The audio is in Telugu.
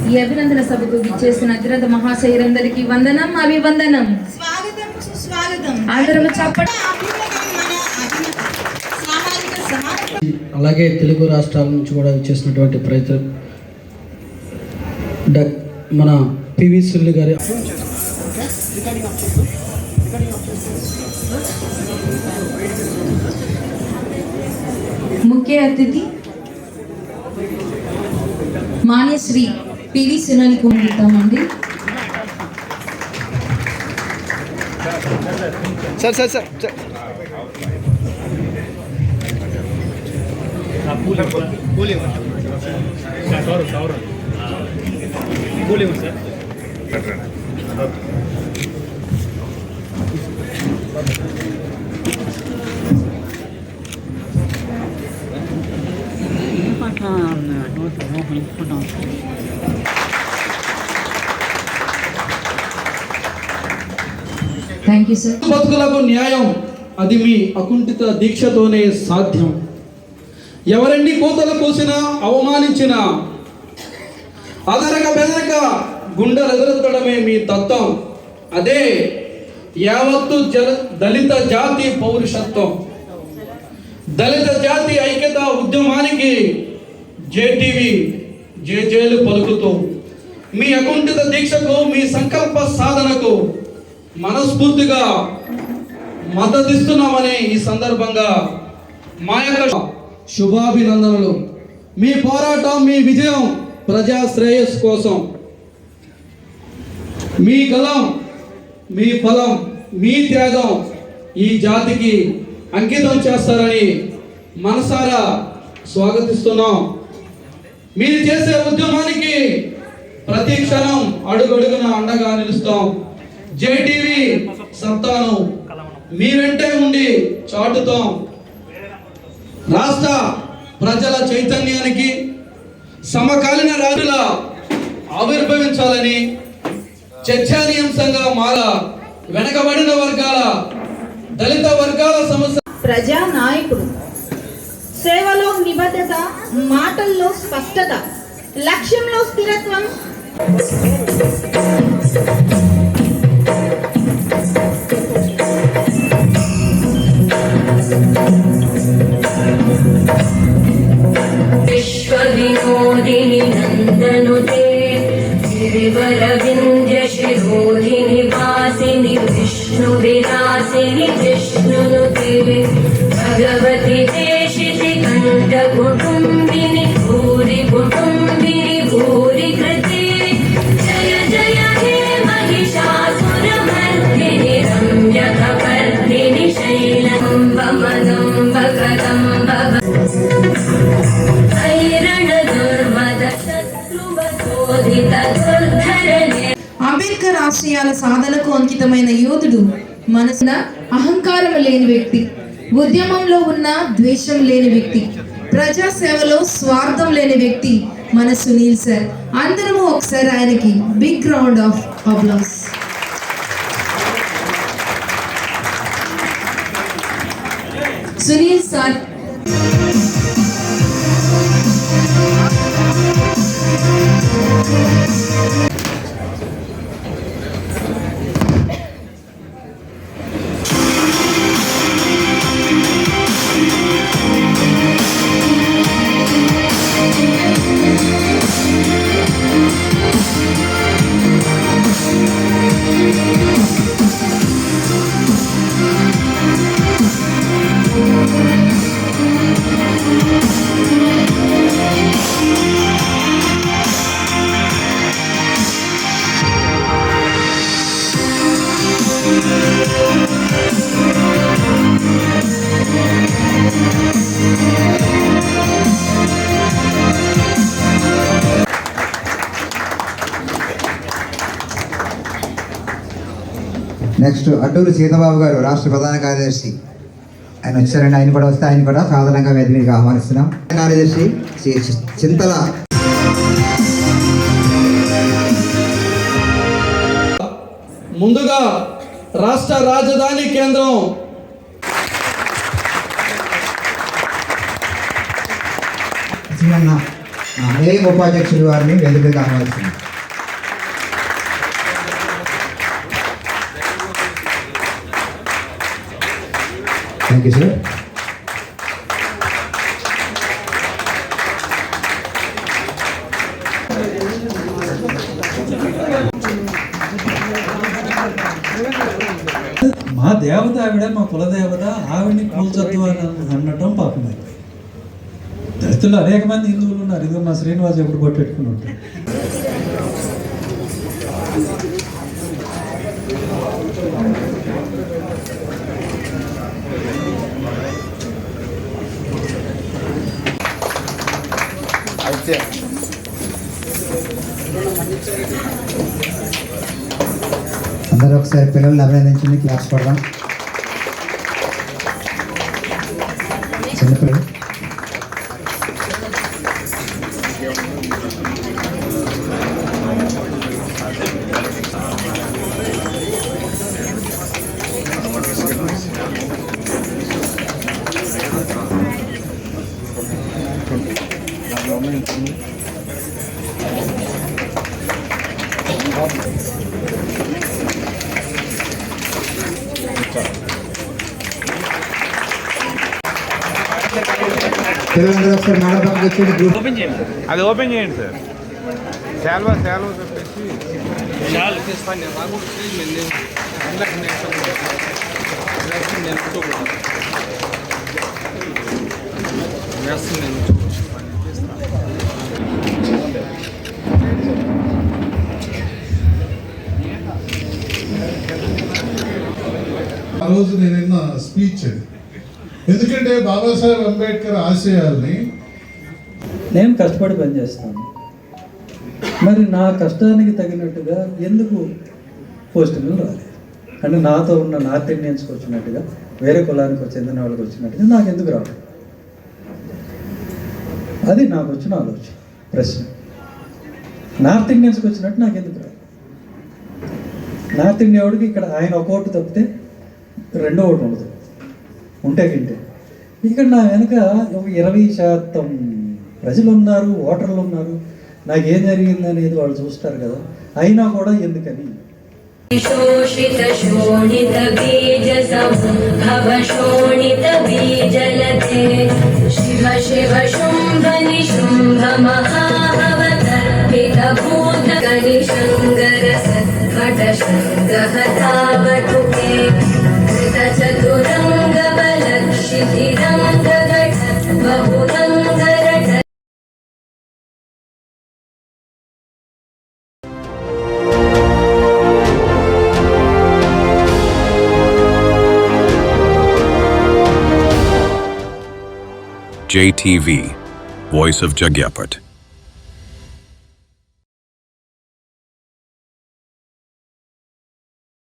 ఈ అభినందన సభకు ఇచ్చేసిన అతిరథ మహాశయులందరికీ వందనం, అభివందనం. స్వాగతం, సుస్వాగతం. అందరూ చెప్పండి. అలాగే తెలుగు రాష్ట్రాల నుంచి కూడా ఇచ్చేసినటువంటి ప్రయత్నం మన పివి సుల్లి గారి ముఖ్య అతిథి మాన్యశ్రీ పివి సునీల్ కుమార్మండి. Sir thank you sir. బతుకులకు న్యాయం అది మీ అకుంఠిత దీక్షతోనే సాధ్యం. ఎవరెన్ని కోతలు కోసినా అవమానించినా అదరక బెదరక గుండెలెదురెత్తడమే మీ తత్వం. అదే యావత్తు దళిత జాతి పౌరుషత్వం. దళిత జాతి ఐక్యత ఉద్యమానికి జేటీవీ జేజేలు పలుకుతూ మీ అకుంఠిత దీక్షకు, మీ సంకల్ప సాధనకు మనస్ఫూర్తిగా మద్దతిస్తున్నామని ఈ సందర్భంగా మా యొక్క శుభాభినందనలు. మీ పోరాటం, మీ విజయం ప్రజా శ్రేయస్సు కోసం. మీ గలం, మీ ఫలం, మీ త్యాగం ఈ జాతికి అంకితం చేస్తారని మనసారా స్వాగతిస్తున్నాం. మీరు చేసే ఉద్యమానికి ప్రతి క్షణం అడుగడుగున అండగా నిలుస్తాం. జేటీవీ సత్తాను మీ వెంటే ఉండి చాటుతాం. రాష్ట్ర ప్రజల చైతన్యానికి సమకాలీన రాజుల ఆవిర్భవించాలని చర్చానీయాంశంగా వెనకబడిన వర్గాల, దళిత వర్గాల సమస్య. ప్రజా నాయకుడు, సేవలో నిబద్ధత, మాటల్లో స్పష్టత, లక్ష్యంలో స్థిరత్వం. విశ్వవినోదిని నందనుతే గిరివర వింధ్య శిరోధిని వాసిని విష్ణు విలాసిని విష్ణునుతే భగవతి దేశితి కంఠ కుటుంబిని భూరి కుటుంబిని భూరి కృతే జయ జయ హే మహిషాసురమర్దిని రమ్యకపర్దిని శైలంబ మదంబ కదంబ అంబేద్కర్ ఆశయాల సాధనకు అంకితమైన యోధుడు, మనసున అహంకారం లేని వ్యక్తి, ఉద్యమంలో ఉన్న ద్వేషం లేని వ్యక్తి, ప్రజా సేవలో స్వార్థం లేని వ్యక్తి మన సునీల్ సార్. అందరము ఒకసారి ఆయనకి big round of applause. Sunil sir next Adduru Seethababu గారు, రాష్ట్ర ప్రధాన కార్యదర్శి. ఆయన వచ్చారండి. ఆయన కూడా వస్తే ఆయన కూడా సాధారణంగా వేదికగా ఆహ్వానిస్తున్నాం. కార్యదర్శి చింతల. ముందుగా రాష్ట్ర రాజధాని కేంద్రం ఏ ఉపాధ్యక్షులు వారిని వేదికగా ఆహ్వానిస్తున్నాం. Thank you sir. మా దేవత ఆవిడ, మా కులదేవత, ఆవిడని కూల్చొద్దు అని అనటం పాపమే. దళితులు అనేక మంది హిందువులు ఉన్నారు. ఇదిగో మా శ్రీనివాస్ ఎప్పుడు పొట్టెట్టుకుని ఉంటాడు. అందరూ ఒకసారి పిల్లల్ని అభినందించండి. క్లాస్ పడదాం. చిన్నపిల్లలు పిల్లలందరూ ఒకసారి మేడం పక్కకి వచ్చేది. గ్రూప్ అది ఓపెన్ చేయండి సార్. శాల్వా పెట్టేసి ఆ రోజు నేను విన్న స్పీచ్. ఎందుకంటే బాబాసాహెబ్ అంబేద్కర్ ఆశయాల్ని నేను కష్టపడి పనిచేస్తాను. మరి నా కష్టానికి తగినట్టుగా ఎందుకు పోస్టింగ్లు రాలేదు? అంటే నాతో ఉన్న నార్త్ ఇండియన్స్కి వచ్చినట్టుగా, వేరే కులానికి చెందిన వాళ్ళకి వచ్చినట్టుగా నాకు ఎందుకు రాలేదు? అది నాకు వచ్చిన ఆలోచన, ప్రశ్న. నార్త్ ఇండియన్స్కి వచ్చినట్టు నాకు ఎందుకు రాలేదు? నార్త్ ఇండియా వాడికి ఇక్కడ ఆయన ఒక ఓటు తప్పితే రెండో ఓటు ఉండదు, ఉంటే గింటే. ఇక్కడ నా వెనుక 20% ప్రజలు ఉన్నారు, ఓటర్లు ఉన్నారు. నాకేం జరిగింది అనేది వాళ్ళు చూస్తారు కదా. అయినా కూడా ఎందుకని? शोषित शोणित बीज समुद्भव शोणित बीजलते शिव शिव शुम्भ निशुम्भ महाभवतर्पित भूत कनिशङ्कर सत्कट शङ्गहतावटुके कृत चतुरङ्ग बलक्षितिरङ्ग घट बहुरङ्गरट JTV, Voice of Jagyapat.